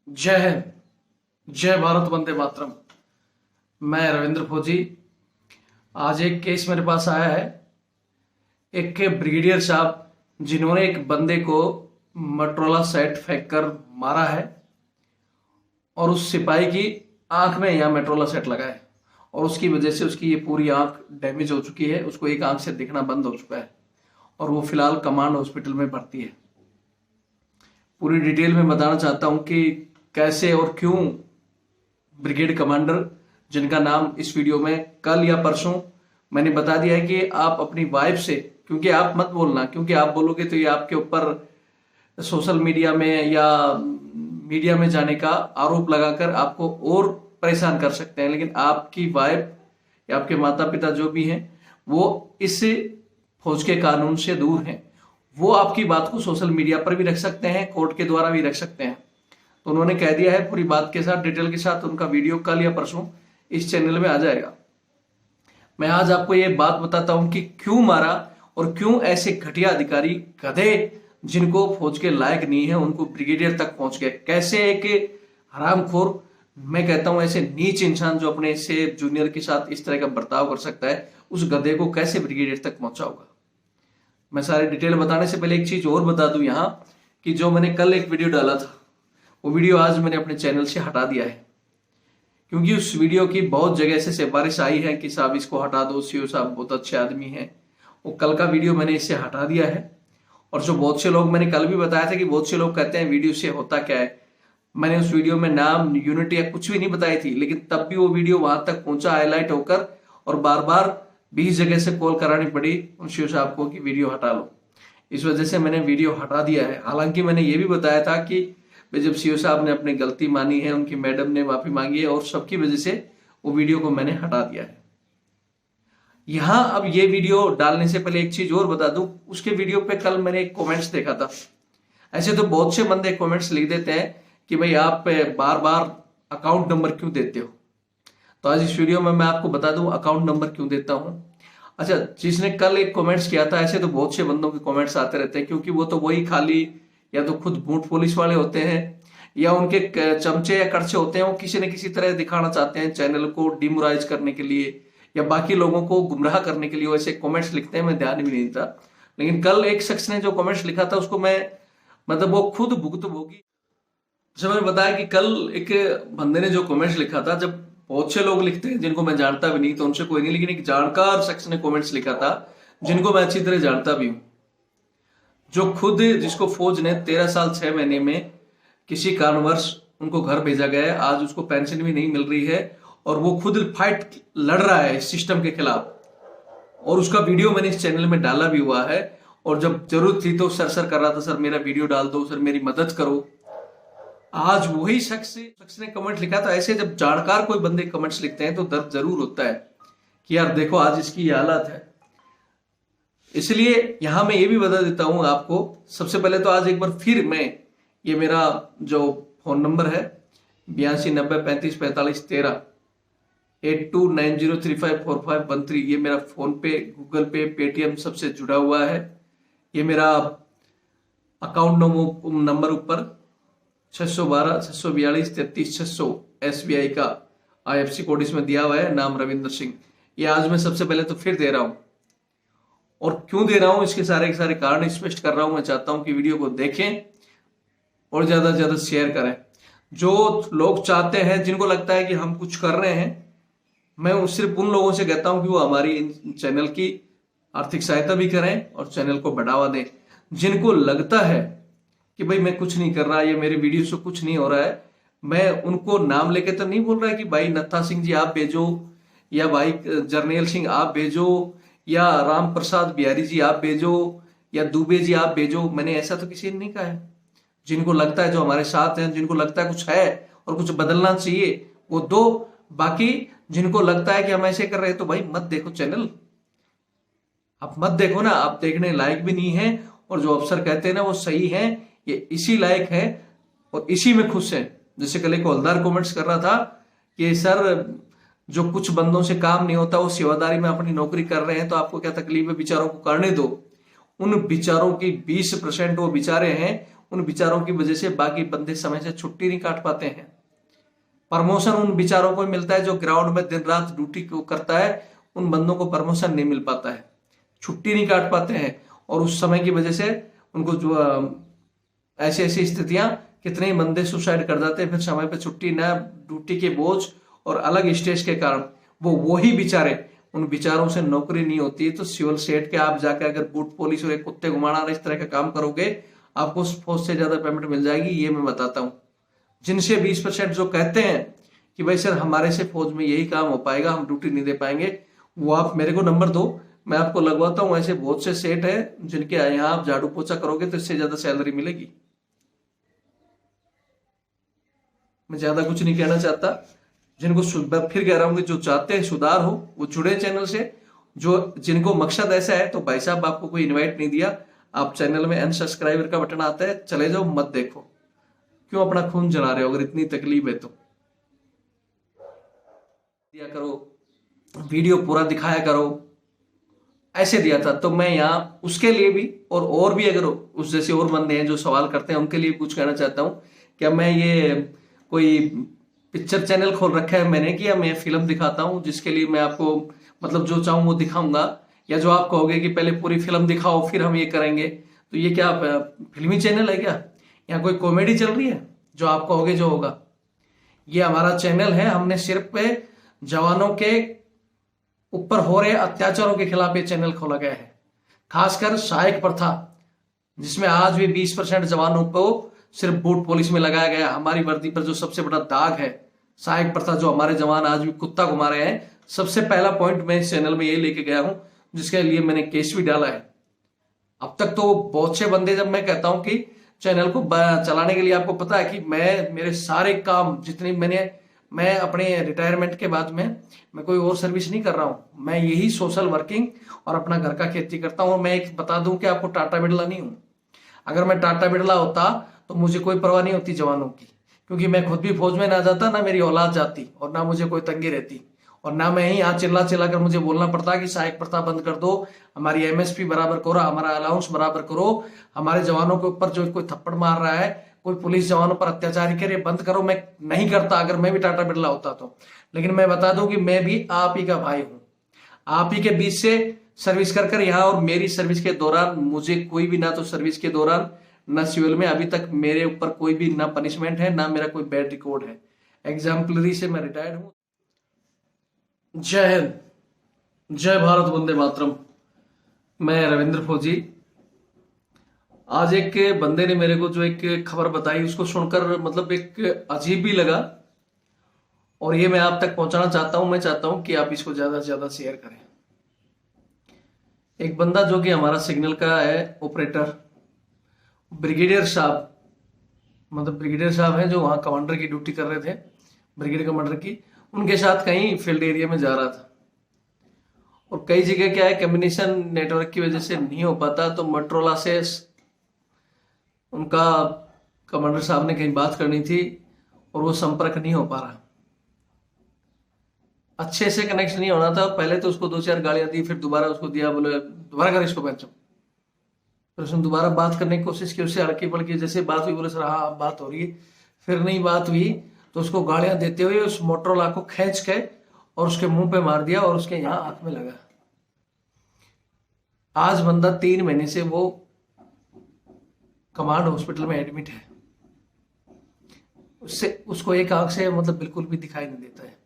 जय हिंद, जय भारत, वंदे मातरम। मैं रविंद्र फौजी। आज एक केस मेरे पास आया है। एक ब्रिगेडियर साहब जिन्होंने एक बंदे को मटरोला सेट फेंक कर मारा है और उस सिपाही की आंख में यहाँ मेट्रोला सेट लगा है और उसकी वजह से उसकी ये पूरी आंख डैमेज हो चुकी है। उसको एक आंख से दिखना बंद हो चुका है और वो फिलहाल कमांड हॉस्पिटल में भर्ती है। पूरी डिटेल में बताना चाहता हूं कि कैसे और क्यों ब्रिगेड कमांडर, जिनका नाम इस वीडियो में कल या परसों मैंने बता दिया है कि आप अपनी वाइफ से, क्योंकि आप मत बोलना, क्योंकि आप बोलोगे तो ये आपके ऊपर सोशल मीडिया में या मीडिया में जाने का आरोप लगाकर आपको और परेशान कर सकते हैं। लेकिन आपकी वाइफ या आपके माता पिता जो भी हैं वो इस फौज के कानून से दूर हैं। वो आपकी बात को सोशल मीडिया पर भी रख सकते हैं, कोर्ट के द्वारा भी रख सकते हैं। तो उन्होंने कह दिया है पूरी बात के साथ, डिटेल के साथ। उनका वीडियो कल या परसों इस चैनल में आ जाएगा। मैं आज आपको ये बात बताता हूं कि क्यों मारा और क्यों ऐसे घटिया अधिकारी, गधे जिनको फौज के लायक नहीं है, उनको ब्रिगेडियर तक पहुंच गए। कैसे एक हरामखोर, मैं कहता हूं ऐसे नीच इंसान जो अपने से जूनियर के साथ इस तरह का बर्ताव कर सकता है, उस गधे को कैसे ब्रिगेडियर तक पहुंचा होगा। मैं सारी डिटेल बताने से पहले एक चीज और बता दूं यहां कि जो मैंने कल एक वीडियो डाला था, वो वीडियो आज मैंने अपने चैनल से हटा दिया है, क्योंकि उस वीडियो की बहुत जगह से सिफारिश आई है कि साहब इसको हटा दो, सीओ साहब बहुत अच्छे आदमी हैं। वो कल का वीडियो मैंने इससे हटा दिया है। और जो बहुत से लोग, मैंने कल भी बताया था कि बहुत से लोग कहते हैं वीडियो से होता क्या है। मैंने उस वीडियो में नाम, यूनिट या कुछ भी नहीं बताई थी, लेकिन तब भी वो वीडियो वहां तक पहुंचा हाईलाइट होकर, और बार बार 20 जगह से कॉल करानी पड़ी उन सीओ साहब को कि वीडियो हटा लो। इस वजह से मैंने वीडियो हटा दिया है। हालांकि मैंने ये भी बताया था कि जब सीओ साहब ने अपनी गलती मानी है, उनकी मैडम ने माफी मांगी है, और सबकी वजह से वो वीडियो को मैंने हटा दिया है। यहां अब ये वीडियो डालने से पहले एक चीज और बता दूं, उसके वीडियो पे कल मैंने एक कमेंट्स देखा था। ऐसे तो बहुत से बंदे कमेंट्स लिख देते हैं कि भाई आप बार बार अकाउंट नंबर क्यों देते हो। तो आज इस वीडियो में मैं आपको बता दूं अकाउंट नंबर क्यों देता हूं। अच्छा, जिसने कल एक कमेंट्स किया था, ऐसे तो बहुत से बंदों के कमेंट्स आते रहते हैं, क्योंकि वो तो वही खाली या तो खुद बूट पुलिस वाले होते हैं या उनके चमचे या कड़छे होते हैं। वो किसी न किसी तरह दिखाना चाहते हैं चैनल को डिमोराइज करने के लिए या बाकी लोगों को गुमराह करने के लिए वो ऐसे कमेंट्स लिखते हैं। मैं ध्यान भी नहीं देता, लेकिन कल एक शख्स ने जो कमेंट्स लिखा था उसको मैं, मतलब वो खुद भुगतभोगी। जैसे मैंने बताया कि कल एक बंदे ने जो कमेंट्स लिखा था, जब बहुत से लोग लिखते हैं जिनको मैं जानता भी नहीं तो उनसे कोई नहीं, लेकिन एक जानकार शख्स ने कमेंट्स लिखा था जिनको मैं अच्छी तरह जानता भी हूं, जो खुद, जिसको फौज ने 13 साल 6 महीने में किसी कारणवश उनको घर भेजा गया है, आज उसको पेंशन भी नहीं मिल रही है और वो खुद फाइट लड़ रहा है इस सिस्टम के खिलाफ। और उसका वीडियो मैंने इस चैनल में डाला भी हुआ है, और जब जरूरत थी तो सर कर रहा था, सर मेरा वीडियो डाल दो, सर मेरी मदद करो। आज वही शख्स ने कमेंट लिखा था। ऐसे जब जानकार कोई बंदे कमेंट्स लिखते हैं तो दर्द जरूर होता है कि यार देखो आज इसकी ये हालत है। इसलिए यहां मैं ये भी बता देता हूं आपको, सबसे पहले तो आज एक बार फिर मैं, ये मेरा जो फोन नंबर है 8290354513 8290354513, ये मेरा फोन पे, गूगल पे, पेटीएम सबसे जुड़ा हुआ है। ये मेरा अकाउंट नंबर ऊपर 612-642-33-600 SBI का IFSC कोड इसमें दिया हुआ है, नाम रविंद्र सिंह। ये आज मैं सबसे पहले तो फिर दे रहा हूं, और क्यों दे रहा हूं इसके सारे के सारे कारण स्पष्ट कर रहा हूं। मैं चाहता हूं कि वीडियो को देखें और ज्यादा से ज्यादा शेयर करें। जो लोग चाहते हैं, जिनको लगता है कि हम कुछ कर रहे हैं, मैं सिर्फ उन लोगों से कहता हूं कि वो हमारी चैनल की आर्थिक सहायता भी करें और चैनल को बढ़ावा दें। जिनको लगता है कि भाई मैं कुछ नहीं कर रहा, ये मेरे वीडियो से कुछ नहीं हो रहा है, मैं उनको नाम लेके तो नहीं बोल रहा है कि भाई नत्था सिंह जी आप भेजो, या भाई जर्नैल सिंह आप भेजो, या राम प्रसाद बिहारी जी आप भेजो, या दुबे जी आप भेजो। मैंने ऐसा तो किसी ने नहीं कहा है। जिनको लगता है, जो हमारे साथ हैं, जिनको लगता है कुछ है और कुछ बदलना चाहिए, वो दो। बाकी जिनको लगता है कि हम ऐसे कर रहे हैं तो भाई मत देखो चैनल, आप मत देखो ना, आप देखने लायक भी नहीं है। और जो अफसर कहते हैं ना वो सही है, ये इसी लायक है और इसी में खुश है। जैसे कल एक हवलदार कमेंट्स कर रहा था कि सर जो कुछ बंदों से काम नहीं होता वो सेवादारी में अपनी नौकरी कर रहे हैं, तो आपको क्या तकलीफ है, बेचारों को करने दो। उन बेचारों की 20% वो बेचारे हैं, उन विचारों की वजह से बाकी बंदे समय से छुट्टी नहीं काट पाते हैं। प्रमोशन उन विचारों को मिलता है जो ग्राउंड में दिन रात ड्यूटी करता है, उन बंदों को प्रमोशन नहीं मिल पाता है, छुट्टी नहीं काट पाते हैं। और उस समय की वजह से उनको जो ऐसी ऐसी स्थितियां, कितने ही बंदे सुसाइड कर जाते हैं, फिर समय पे छुट्टी न, ड्यूटी के बोझ और अलग स्टेज के कारण वो ही बेचारे, उन विचारों से नौकरी नहीं होती है। तो सिविल सेट के आप जाकर अगर बूट पॉलिश और एक कुत्ते घुमाना इस तरह का काम करोगे, आपको फौज से ज्यादा पेमेंट मिल जाएगी, ये मैं बताता हूँ। जिनसे 20% जो कहते हैं कि भाई सर हमारे से फौज में यही काम हो पाएगा, हम ड्यूटी नहीं दे पाएंगे, वो आप मेरे को नंबर दो, मैं आपको लगवाता हूँ। ऐसे बहुत से सेट है जिनके यहाँ आप झाड़ू पोछा करोगे तो इससे ज्यादा सैलरी मिलेगी। मैं ज्यादा कुछ नहीं कहना चाहता। जिनको फिर कह रहा हूँ कि जो चाहते हैं सुधार हो वो जुड़े चैनल से। जो जिनको मकसद ऐसा है तो भाई साहब आपको कोई इनवाइट नहीं दिया, आप चैनल में अनसब्सक्राइबर का बटन आता है, चले जाओ, मत देखो। क्यों अपना खून जला रहे हो? अगर इतनी तकलीफ है तो दिया करो, वीडियो पूरा दिखाया करो। ऐसे दिया था तो मैं यहाँ उसके लिए भी और भी अगर उस जैसे और बंदे हैं जो सवाल करते हैं उनके लिए कुछ कहना चाहता हूँ। क्या मैं ये कोई पिक्चर चैनल खोल रखा है मैंने, कि या मैं फिल्म दिखाता हूँ जिसके लिए मैं आपको मतलब जो चाहूँ वो दिखाऊंगा, या जो आप कहोगे कि पहले पूरी फिल्म दिखाओ फिर हम ये करेंगे, तो ये क्या फिल्मी चैनल है क्या? या कोई कॉमेडी चल रही है? जो आप कहोगे जो होगा। ये हमारा चैनल है, हमने सिर्फ जवानों के ऊपर हो रहे अत्याचारों के खिलाफ ये चैनल खोला गया है। खासकर सहायक प्रथा, जिसमें आज भी 20% जवानों को सिर्फ बूट पॉलिश में लगाया गया। हमारी वर्दी पर जो सबसे बड़ा दाग है सहायक प्रथा, जो हमारे जवान आज भी कुत्ता घुमा रहे हैं, सबसे पहला पॉइंट मैं इस चैनल में ये लेके गया हूं, जिसके लिए मैंने केस भी डाला है। अब तक तो बहुत से बंदे, जब मैं कहता हूं कि चैनल को चलाने के लिए, आपको पता है कि मेरे सारे काम जितने मैं अपने रिटायरमेंट के बाद में मैं कोई और सर्विस नहीं कर रहा हूं। मैं यही सोशल वर्किंग और अपना घर का खेती करता हूं। और मैं एक बता दूं कि आपको टाटा बिरला नहीं हूं। अगर मैं टाटा बिरला होता तो मुझे कोई परवाह नहीं होती जवानों की, क्योंकि मैं खुद भी फौज में ना जाता, ना मेरी औलाद जाती, और ना मुझे कोई तंगी रहती, और ना मैं ही यहाँ चिल्ला चिल्ला कर मुझे बोलना पड़ता कि सहायक प्रथा बंद कर दो, हमारी एमएसपी बराबर करो, हमारा अलाउंस बराबर करो, हमारे जवानों के ऊपर जो कोई थप्पड़ मार रहा है, कोई पुलिस जवानों पर अत्याचार करे, बंद करो। मैं नहीं करता अगर मैं भी टाटा बिरला होता तो। लेकिन मैं बता दूं कि मैं भी आप ही का भाई हूं, आप ही के बीच से सर्विस कर यहाँ। और मेरी सर्विस के दौरान मुझे कोई भी, ना तो सर्विस के दौरान ना सिविल में अभी तक मेरे ऊपर कोई भी ना पनिशमेंट है, ना मेरा कोई बैड रिकॉर्ड है। एग्जाम्पलरी से मैं रिटायर्ड हूं। जय हिंद, जय भारत, वंदे मातरम। मैं रविंद्र फौजी। आज एक बंदे ने मेरे को जो एक खबर बताई, उसको सुनकर मतलब एक अजीब भी लगा, और ये मैं आप तक पहुंचाना चाहता हूं। मैं चाहता हूं कि आप इसको ज्यादा से ज्यादा शेयर करें। एक बंदा जो कि हमारा सिग्नल का है ऑपरेटर, ब्रिगेडियर साहब, मतलब ब्रिगेडियर साहब हैं जो वहां कमांडर की ड्यूटी कर रहे थे, ब्रिगेड कमांडर की, उनके साथ कहीं फील्ड एरिया में जा रहा था। और कई जगह क्या है, कम्युनिकेशन नेटवर्क की वजह से नहीं हो पाता, तो मोटरोला से उनका कमांडर साहब ने कहीं बात करनी थी और वो संपर्क नहीं हो पा रहा, अच्छे से कनेक्शन नहीं होना था। पहले तो उसको 2-4 गालियां दी, फिर दोबारा उसको दिया, बोले दोबारा कर इसको बेंचो। फिर उसने दोबारा बात करने की कोशिश की, उससे हल्की फुल्की जैसे बात हुई, बोले सर हाँ बात हो रही है। फिर नहीं बात हुई तो उसको गालियां देते हुए उस मोटरोला को खींच के और उसके मुंह पे मार दिया और उसके यहाँ हाथ में लगा। आज बंदा 3 महीने से वो कमांड हॉस्पिटल में एडमिट है। उसको एक आंख से मतलब बिल्कुल भी दिखाई नहीं देता है,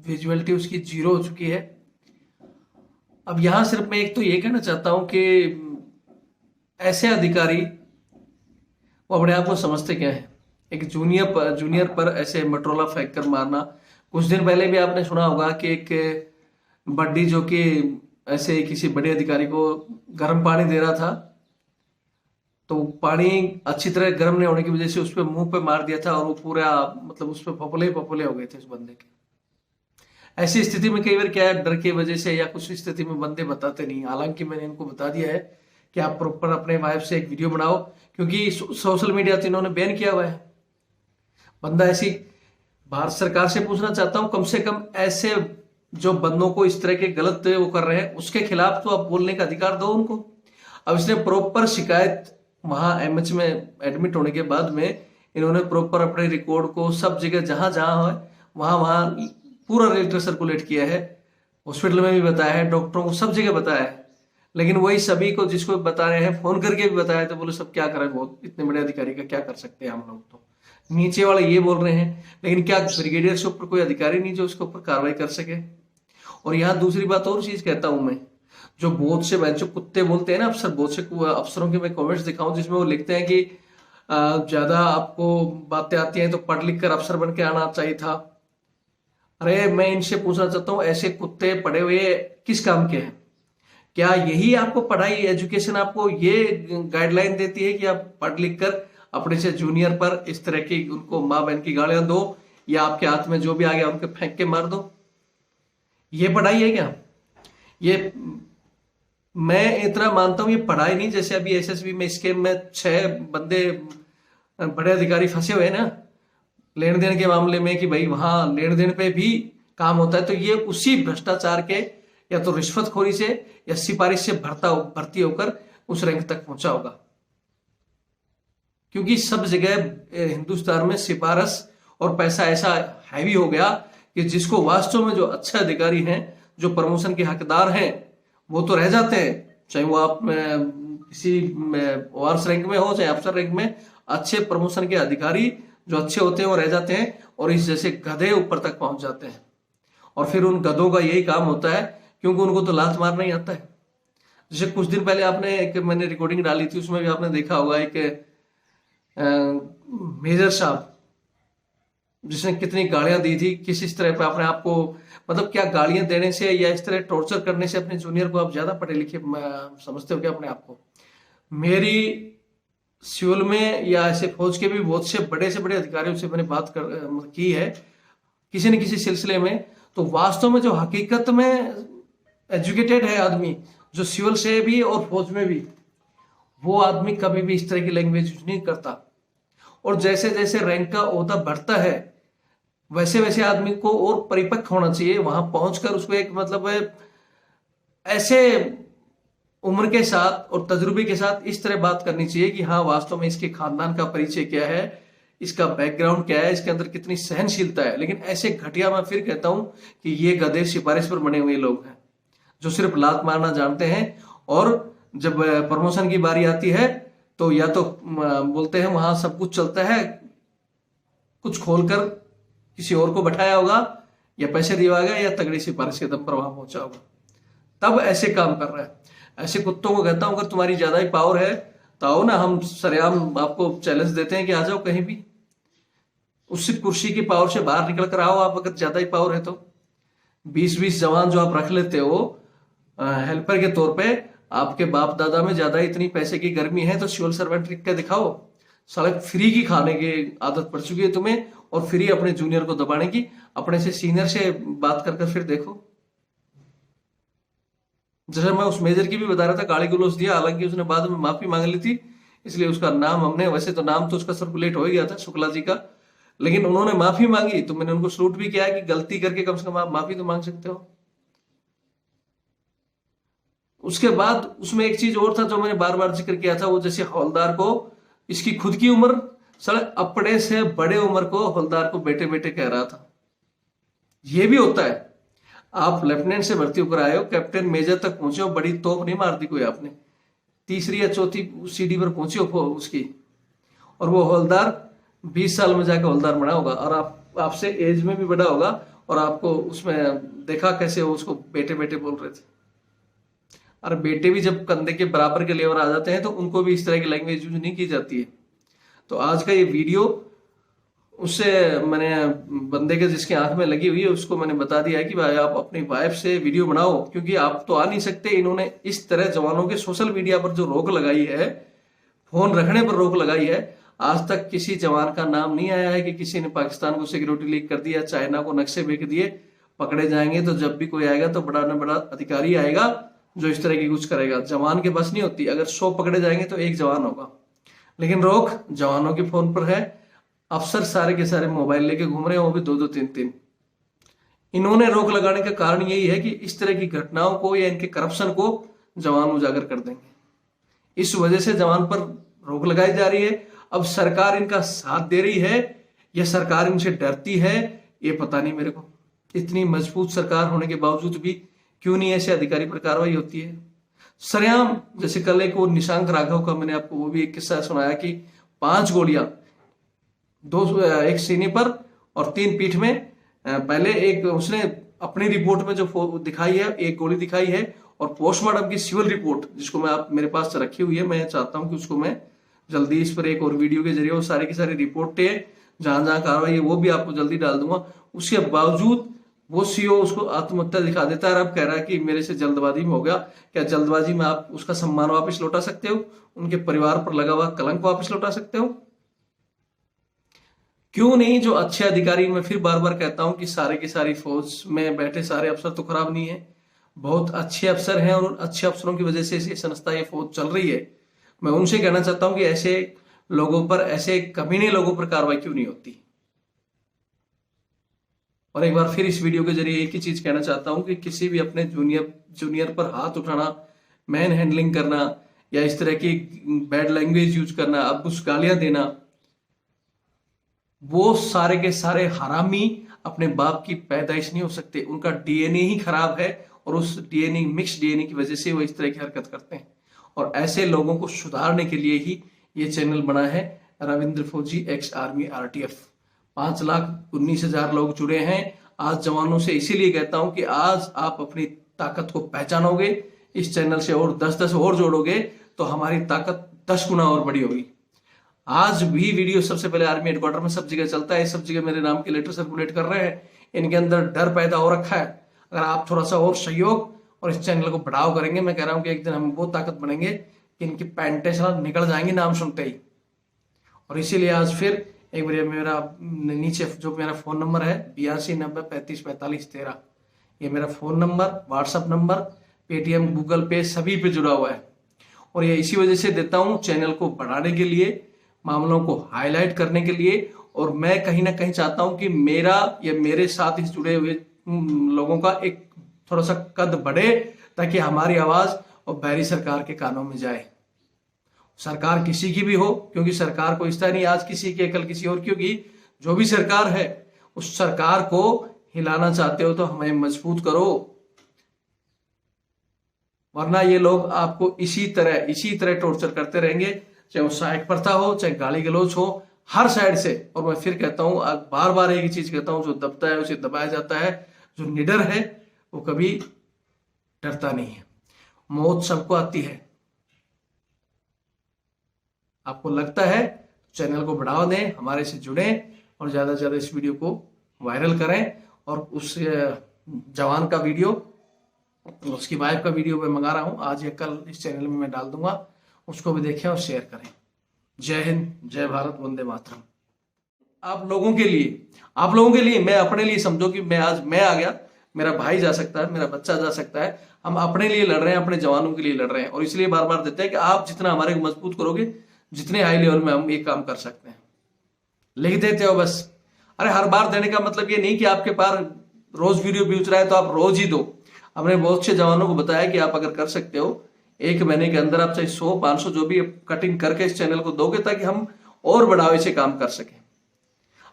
विजुअलिटी उसकी 0 हो चुकी है। अब यहां सिर्फ मैं एक तो ये कहना चाहता हूं कि ऐसे अधिकारी वो अपने आप को समझते क्या है। एक जूनियर पर ऐसे मटरोला फेंक कर मारना। कुछ दिन पहले भी आपने सुना होगा कि एक बड्डी जो कि ऐसे किसी बड़े अधिकारी को गर्म पानी दे रहा था, तो पानी अच्छी तरह गर्म नहीं होने की वजह से उस पर मुंह पे मार दिया था, और वो पूरा मतलब उस पर फफोले हो गए थे उस बंदे के। ऐसी स्थिति में कई बार क्या है, डर की वजह से या कुछ स्थिति में बंदे बताते नहीं। हालांकि मैंने इनको बता दिया है कि आप प्रॉपर अपने वाइफ से एक वीडियो बनाओ, क्योंकि सोशल मीडिया तो इन्होंने बैन किया हुआ है। बंदा ऐसी भारत सरकार से पूछना चाहता हूं, कम से कम ऐसे जो बंदों को इस तरह के गलत वो कर रहे हैं उसके खिलाफ तो आप बोलने का अधिकार दो उनको। अब इसने प्रॉपर शिकायत वहां एमएच में एडमिट होने के बाद में इन्होंने प्रॉपर अपने रिकॉर्ड को सब जगह जहां जहां है वहां वहां पूरा लेटर सर्कुलेट किया है। हॉस्पिटल में भी बताया है, डॉक्टरों को सब जगह बताया है। लेकिन वही सभी को जिसको बता रहे हैं फोन करके भी बताया, तो बोले सब क्या करें, बहुत इतने बड़े अधिकारी का क्या कर सकते हैं हम लोग। तो नीचे वाले ये बोल रहे हैं, लेकिन क्या ब्रिगेडियर के ऊपर कोई अधिकारी नहीं जो उसके ऊपर कार्रवाई कर सके। और यहाँ दूसरी बात और चीज कहता हूं मैं, जो बहुत से जो कुत्ते बोलते हैं ना अफसर, बहुत से अफसरों के मैं कमेंट्स दिखाऊं जिसमें वो लिखते हैं कि ज्यादा आपको बातें आती हैं तो पढ़ लिख कर अफसर बन के आना चाहिए था। अरे मैं इनसे पूछना चाहता हूँ, ऐसे कुत्ते पढ़े हुए किस काम के हैं? क्या यही आपको पढ़ाई एजुकेशन आपको ये गाइडलाइन देती है कि आप पढ़ लिख कर अपने से जूनियर पर इस तरह की उनको माँ बहन की गालियां दो, या आपके हाथ में जो भी आ गया उनके फेंक के मार दो? ये पढ़ाई है क्या? ये मैं इतना मानता हूं ये पढ़ाई नहीं। जैसे अभी एसएसबी में स्कैम में 6 बंदे बड़े अधिकारी फंसे हुए हैं ना लेन देन के मामले में, कि भाई वहां लेन देन पे भी काम होता है। तो ये उसी भ्रष्टाचार के या तो रिश्वतखोरी से या सिफारिश से भर्ती होकर उस रैंक तक पहुंचा होगा। क्योंकि सब जगह हिंदुस्तान में सिफारिश और पैसा ऐसा हैवी हो गया कि जिसको वास्तव में जो अच्छे अधिकारी हैं, जो प्रमोशन के हकदार हैं, वो तो रह जाते हैं। चाहे वो आप किसी वार्स रैंक में हो चाहे अफसर रैंक में, अच्छे प्रमोशन के अधिकारी जो अच्छे होते हैं वो रह जाते हैं और इस जैसे गधे ऊपर तक पहुंच जाते हैं। और फिर उन गधों का यही काम होता है, क्योंकि उनको तो लात मारना ही आता है। जैसे कुछ दिन पहले आपने मैंने रिकॉर्डिंग डाली थी, उसमें भी आपने देखा होगा एक मेजर साहब जिसने कितनी गालियां दी थी, किस इस तरह पे अपने आप को, मतलब क्या गालियां देने से या इस तरह टॉर्चर करने से अपने जूनियर को आप ज्यादा पढ़े लिखे समझते हो क्या अपने आप को? मेरी सिविल में या ऐसे फौज के भी बहुत से बड़े अधिकारियों से मैंने बात की है किसी न किसी सिलसिले में। तो वास्तव में जो हकीकत में एजुकेटेड है आदमी, जो सिविल से भी और फौज में भी, वो आदमी कभी भी इस तरह की लैंग्वेज यूज नहीं करता। और जैसे जैसे रैंक का ओहदा बढ़ता है वैसे वैसे आदमी को और परिपक्व होना चाहिए। वहां पहुंचकर उसको एक मतलब ऐसे उम्र के साथ और तजुर्बे के साथ इस तरह बात करनी चाहिए कि हाँ वास्तव में इसके खानदान का परिचय क्या है, इसका बैकग्राउंड क्या है, इसके अंदर कितनी सहनशीलता है। लेकिन ऐसे घटिया, मैं फिर कहता हूं कि ये गधे सिफारिश पर बने हुए लोग हैं जो सिर्फ लात मारना जानते हैं। और जब प्रमोशन की बारी आती है तो या तो बोलते हैं वहां सब कुछ चलता है, कुछ खोलकर किसी और को बैठाया होगा या पैसे दिया होगा या तगड़ी सिफारिश के दम पर वहां पहुंचा होगा, तब ऐसे काम कर रहा है। ऐसे कुत्तों को कहता हूं अगर तुम्हारी ज्यादा ही पावर है तो आओ ना, हम सरेआम आपको चैलेंज देते हैं कि आ जाओ कहीं भी, उस कुर्सी की पावर से बाहर निकल कर आओ। आप अगर ज्यादा ही पावर है तो 20-20 जवान जो आप रख लेते हो हेल्पर के तौर पे, आपके बाप दादा में ज्यादा इतनी पैसे की गर्मी है तो सिविल सर्वेंट लिख के दिखाओ। सड़क फ्री की खाने की आदत पड़ चुकी है तुम्हें, और फ्री अपने जूनियर को दबाने की। अपने से सीनियर से बात कर फिर देखो। जैसे मैं उस मेजर की भी बता रहा था, गाली गलौज दिया, हालांकि उसने बाद में माफी मांग ली थी, इसलिए उसका नाम हमने, वैसे तो नाम तो उसका सर्कुलेट हो ही गया था शुक्ला जी का, लेकिन उन्होंने माफी मांगी तो मैंने उनको सलूट भी किया कि गलती करके कम से कम आप माफी तो मांग सकते हो। उसके बाद उसमें एक चीज और था जो मैंने बार बार जिक्र किया था, वो जैसे हवलदार को इसकी खुद की उम्र, सर अपने से बड़े उम्र को हवलदार को बेटे बेटे कह रहा था। ये भी होता है। आप लेफ्टिनेंट से भर्ती होकर आए हो, कैप्टन मेजर तक पहुंचे हो, बड़ी तोप नहीं मार दी कोई आपने, 3री या 4थी सीढ़ी पर पहुंचे हो उसकी, और वो हवलदार 20 साल में जाकर हवलदार बना होगा और आपसे एज में भी बड़ा होगा, और आपको उसमें देखा कैसे वो उसको बेटे बेटे बोल रहे थे। और बेटे भी जब कंधे के बराबर के लेवल आ जाते हैं तो उनको भी इस तरह की लैंग्वेज यूज नहीं की जाती है। तो आज का ये वीडियो उससे मैंने बंदे के जिसके आंख में लगी हुई है उसको मैंने बता दिया है कि भाई आप अपनी वाइफ से वीडियो बनाओ, क्योंकि आप तो आ नहीं सकते। इन्होंने इस तरह जवानों के सोशल मीडिया पर जो रोक लगाई है, फोन रखने पर रोक लगाई है, आज तक किसी जवान का नाम नहीं आया है कि किसी ने पाकिस्तान को सिक्योरिटी लीक कर दिया, चाइना को नक्शे बेच दिए। पकड़े जाएंगे तो जब भी कोई आएगा तो बड़ा न बड़ा अधिकारी आएगा जो इस तरह की कुछ करेगा। जवान के बस नहीं होती, अगर 100 पकड़े जाएंगे तो 1 जवान होगा, लेकिन रोक जवानों के फोन पर है। अफसर सारे के सारे मोबाइल लेके घूम रहे हैं, वो भी 2-2 3-3। इन्होंने रोक लगाने का कारण यही है कि इस तरह की घटनाओं को या इनके करप्शन को जवान उजागर कर देंगे। इस वजह से जवान पर रोक लगाई जा रही है। अब सरकार इनका साथ दे रही है या सरकार इनसे डरती है, ये पता नहीं मेरे को। इतनी मजबूत सरकार होने के बावजूद भी क्यों नहीं ऐसे अधिकारी पर कार्रवाई होती है। सरेआम, जैसे कल एक वो निशांक राघव का मैंने आपको वो भी एक किस्सा सुनाया कि 5 गोलियां, एक सीने पर और 3 पीठ में। पहले एक उसने अपनी रिपोर्ट में जो दिखाई है, एक गोली दिखाई है, और पोस्टमार्टम की सिविल रिपोर्ट जिसको मैं आप मेरे पास रखी हुई है, मैं चाहता हूं कि उसको मैं जल्दी इस पर एक और वीडियो के जरिए वो सारी की सारी रिपोर्टें जहां जहां कार्रवाई है वो भी आपको जल्दी डाल दूंगा। उसके बावजूद वो सीओ उसको आत्महत्या दिखा देता है और अब कह रहा है कि मेरे से जल्दबाजी में हो गया। क्या जल्दबाजी में आप उसका सम्मान वापस लौटा सकते हो? उनके परिवार पर लगा हुआ कलंक वापस लौटा सकते हो? क्यों नहीं? जो अच्छे अधिकारी, मैं फिर बार बार कहता हूं कि सारे की सारी फौज में बैठे सारे अफसर तो खराब नहीं है, बहुत अच्छे अफसर हैं और उन अच्छे अफसरों की वजह से ये संस्था, ये फौज चल रही है। मैं उनसे कहना चाहता हूं कि ऐसे लोगों पर, ऐसे कमीने लोगों पर कार्रवाई क्यों नहीं होती। और एक बार फिर इस वीडियो के जरिए एक ही चीज कहना चाहता हूं कि किसी भी अपने जूनियर पर हाथ उठाना, मैन हैंडलिंग करना या इस तरह की बैड लैंग्वेज यूज करना, अब कुछ गालियां देना, वो सारे के सारे हरामी अपने बाप की पैदाइश नहीं हो सकते। उनका डीएनए ही खराब है और उस डीएनए, मिक्स डीएनए की वजह से वो इस तरह की हरकत करते हैं। और ऐसे लोगों को सुधारने के लिए ही ये चैनल बना है, रविंद्र फौजी एक्स आर्मी RTF। 5,19,000 लोग जुड़े हैं आज जवानों से। इसीलिए कहता हूं कि आज आप अपनी ताकत को पहचानोगे, इस चैनल से और 10-10 और जोड़ोगे तो हमारी ताकत 10 गुना और बड़ी होगी। आज भी वीडियो सबसे पहले आर्मी हेडक्वार्टर में सब जगह चलता है, सब जगह मेरे नाम के लेटर सर्कुलेट कर रहे हैं। इनके अंदर डर पैदा हो रखा है। अगर आप थोड़ा सा और सहयोग और इस चैनल को बढ़ाव करेंगे, मैं कह रहा हूं कि एक दिन हम वो ताकत बनेंगे कि इनकी पैंटें निकल जाएंगी नाम सुनते ही। और इसीलिए आज फिर एक बार मेरा नीचे जो मेरा फोन नंबर है 8290354513, ये मेरा phone number, WhatsApp number, Paytm, Google पे सभी पे जुड़ा हुआ है। और ये इसी वजह से देता हूं, चैनल को बढ़ाने के लिए, मामलों को हाईलाइट करने के लिए। और मैं कहीं ना कहीं चाहता हूं कि मेरा या मेरे साथ ही जुड़े हुए लोगों का एक थोड़ा सा कद बढ़े, ताकि हमारी आवाज और बैरी सरकार के कानों में जाए। सरकार किसी की भी हो, क्योंकि सरकार को इस तरह नहीं आज किसी की कल किसी और, क्योंकि जो भी सरकार है उस सरकार को हिलाना चाहते हो तो हमें मजबूत करो, वरना ये लोग आपको इसी तरह टॉर्चर करते रहेंगे, चाहे वो सहायक प्रथा हो, चाहे गाली गलौज हो, हर साइड से। और मैं फिर कहता हूं, बार बार एक ही चीज कहता हूं, जो दबता है उसे दबाया जाता है, जो निडर है वो कभी डरता नहीं है। मौत सबको आती है। आपको लगता है चैनल को बढ़ावा दें, हमारे से जुड़ें और ज्यादा से ज्यादा इस वीडियो को वायरल करें। और उस जवान का वीडियो, उसकी वाइफ का वीडियो मैं मंगा रहा हूं, आज या कल इस चैनल में मैं डाल दूंगा, उसको भी देखें और शेयर करें। जय हिंद, जय भारत, वंदे मातरम। आप लोगों के लिए, मैं अपने लिए समझो कि मैं आ गया, मेरा भाई जा सकता है, मेरा बच्चा जा सकता है, हम अपने लिए लड़ रहे हैं, अपने जवानों के लिए लड़ रहे हैं। और इसलिए बार बार देते हैं कि आप जितना हमारे को मजबूत करोगे, जितने हाई लेवल में हम ये काम कर सकते हैं, लिख देते हो बस। अरे हर बार देने का मतलब ये नहीं कि आपके पास रोज वीडियो व्यूज रहा है तो आप रोज ही दो। हमने बहुत से जवानों को बताया कि आप अगर कर सकते हो 1 महीने के अंदर, आप चाहे 100-500 जो भी कटिंग करके इस चैनल को दोगे, ताकि हम और बढ़ावे से काम कर सकें।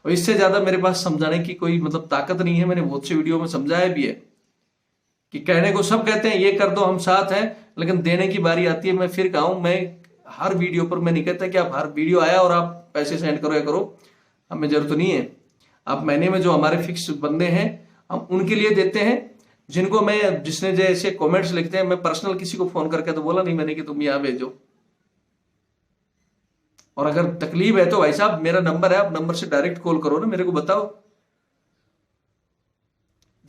और इससे ज्यादा मेरे पास समझाने की कोई मतलब ताकत नहीं है। मैंने बहुत से वीडियो में समझाया भी है कि कहने को सब कहते हैं ये कर दो, हम साथ हैं, लेकिन देने की बारी आती है। मैं फिर कहूं, मैं हर वीडियो पर मैं नहीं कहता कि आप हर वीडियो आया और आप पैसे सेंड करो या करो, हमें जरूरत नहीं है। आप महीने में जो हमारे फिक्स बंदे हैं हम उनके लिए देते हैं, जिनको मैं, जिसने जैसे कमेंट्स लिखते हैं, मैं पर्सनल किसी को फोन करके तो बोला नहीं मैंने कि तुम यहां भेजो। और अगर तकलीफ है तो भाई साहब मेरा नंबर है, आप नंबर से डायरेक्ट कॉल करो ना, मेरे को बताओ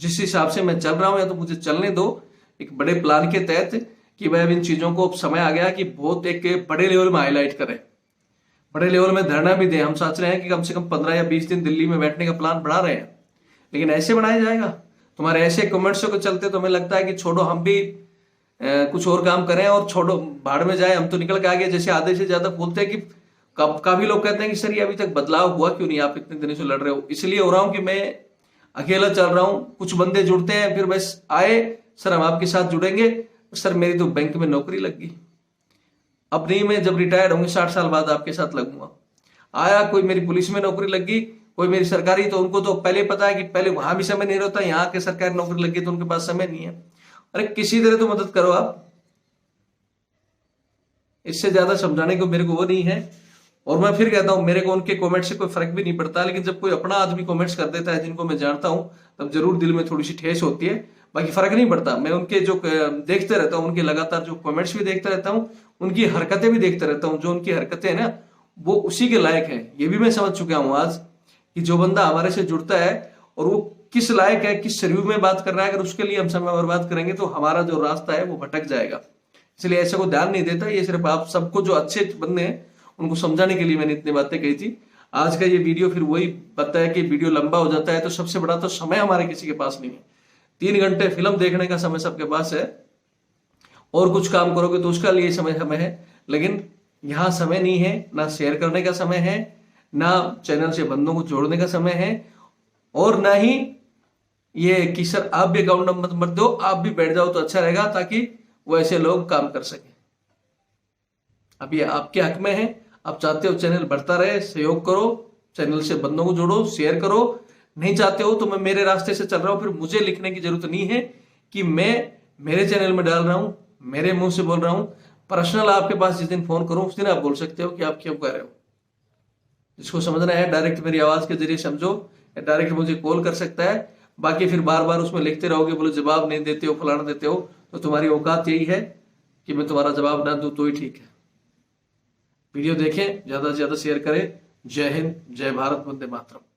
जिस हिसाब से मैं चल रहा हूं, या तो मुझे चलने दो एक बड़े प्लान के तहत कि भाई अब इन चीजों को समय आ गया कि बहुत एक बड़े लेवल में हाईलाइट करें, बड़े लेवल में धरना भी दें। हम सोच रहे हैं कि कम से कम 15 या 20 दिन दिल्ली में बैठने का प्लान बना रहे हैं, लेकिन ऐसे बनाया जाएगा? तुम्हारे ऐसे कमेंट्स को चलते तो हमें लगता है कि छोड़ो हम भी कुछ और काम करें और छोड़ो भाड़ में जाए, हम तो निकल के आ गए। जैसे आधे से ज्यादा बोलते हैं कि काफी लोग कहते हैं कि सर ये अभी तक बदलाव हुआ क्यों नहीं, आप इतने दिनों से लड़ रहे हो। इसलिए हो रहा हूं कि मैं अकेला चल रहा हूं, कुछ बंदे जुड़ते हैं, फिर बस आए सर हम आपके साथ जुड़ेंगे, सर मेरी तो बैंक में नौकरी लग गई। अब नहीं, मैं जब रिटायर्ड होंगे 60 साल बाद आपके साथ लगूंगा। आया कोई मेरी पुलिस में नौकरी लग गई, कोई मेरी सरकारी, तो उनको तो पहले पता है कि पहले वहां भी समय नहीं रहता, यहाँ के सरकारी नौकरी लग गई तो उनके पास समय नहीं है। अरे किसी तरह तो मदद करो आप, इससे ज्यादा समझाने को मेरे को वो नहीं है। और मैं फिर कहता हूं, मेरे को उनके कमेंट से कोई फर्क भी नहीं पड़ता, लेकिन जब कोई अपना आदमी कमेंट्स कर देता है जिनको मैं जानता हूं, तब जरूर दिल में थोड़ी सी ठेस होती है। बाकी फर्क नहीं पड़ता, मैं उनके जो देखते रहता हूँ, उनके लगातार जो कमेंट्स भी देखता रहता हूँ, उनकी हरकतें भी देखते रहता हूँ। जो उनकी हरकतें हैं ना, वो उसी के लायक है। ये भी मैं समझ चुका हूँ आज कि जो बंदा हमारे से जुड़ता है और वो किस लायक है, किस रिव्यू में बात कर रहा है, अगर उसके लिए हम समय बर्बाद करेंगे तो हमारा जो रास्ता है वो भटक जाएगा। इसलिए ऐसे को ध्यान नहीं देता। ये सिर्फ आप सबको जो अच्छे बंदे हैं उनको समझाने के लिए मैंने इतनी बातें कही थी। आज का ये वीडियो फिर वही पता है कि वीडियो लंबा हो जाता है तो सबसे बड़ा तो समय हमारे किसी के पास नहीं है। 3 घंटे फिल्म देखने का समय सबके पास है, और कुछ काम करोगे तो उसका लिए समय है, लेकिन यहाँ समय नहीं है। ना शेयर करने का समय है, ना चैनल से बंदों को जोड़ने का समय है, और ना ही ये कि सर आप भी अकाउंट नंबर मत दो, आप भी बैठ जाओ तो अच्छा रहेगा, ताकि वो ऐसे लोग काम कर सके। अब ये आपके हक में है, आप चाहते हो चैनल बढ़ता रहे, सहयोग करो, चैनल से बंदों को जोड़ो, शेयर करो। नहीं चाहते हो तो मैं मेरे रास्ते से चल रहा हूं, फिर मुझे लिखने की जरूरत नहीं है कि मैं मेरे चैनल में डाल रहा हूं, मेरे मुंह से बोल रहा हूं। पर्सनल आपके पास जिस दिन फोन करूं उस दिन आप बोल सकते हो कि आप क्यों कर रहे हो। जिसको समझना है डायरेक्ट मेरी आवाज के जरिए समझो, या डायरेक्ट मुझे कॉल कर सकता है। बाकी फिर बार बार उसमें लिखते रहोगे, बोलो जवाब नहीं देते हो, फलाना देते हो, तो तुम्हारी औकात यही है कि मैं तुम्हारा जवाब ना दूं तो ही ठीक है। वीडियो देखें, ज्यादा से ज्यादा शेयर करें। जय हिंद, जय भारत, वंदे मातरम।